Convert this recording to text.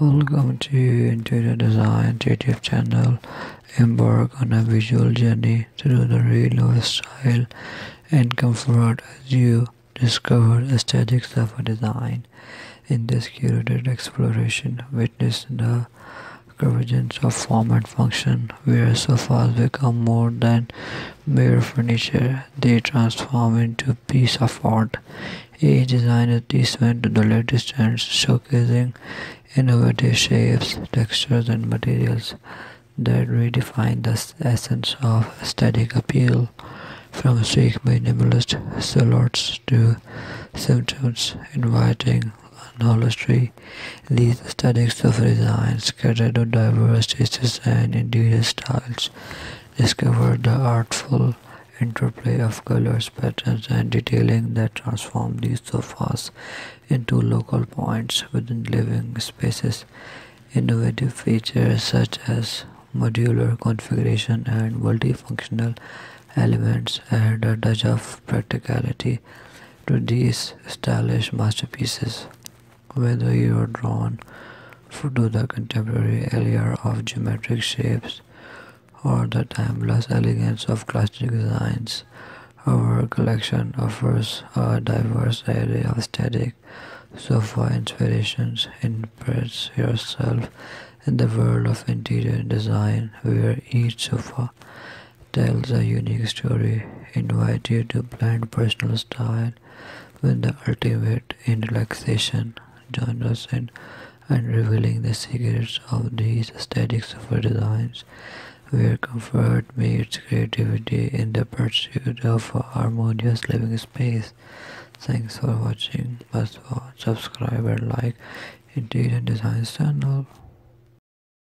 Welcome to Interior Design YouTube channel. Embark on a visual journey through the realm of style and comfort as you discover aesthetics of a design. In this curated exploration, witness the convergence of form and function, where sofas become more than mere furniture. They transform into a piece of art. Each design is testament to the latest trends, showcasing innovative shapes, textures, and materials that redefine the essence of aesthetic appeal. From sleek minimalist silhouettes to symptoms inviting upholstery, these aesthetics of designs cater to diverse tastes and individual styles. Discover the artful interplay of colors, patterns, and detailing that transform these sofas into local points within living spaces. Innovative features such as modular configuration and multifunctional elements add a touch of practicality to these stylish masterpieces. Whether you are drawn to the contemporary allure of geometric shapes or the timeless elegance of classic designs, our collection offers a diverse array of aesthetic sofa inspirations. Impress yourself in the world of interior design, where each sofa tells a unique story. Invite you to blend personal style with the ultimate in relaxation. Join us in unrevealing the secrets of these aesthetic sofa designs, where comfort meets creativity in the pursuit of a harmonious living space. Thanks for watching. Must subscribe and like Interior Design channel.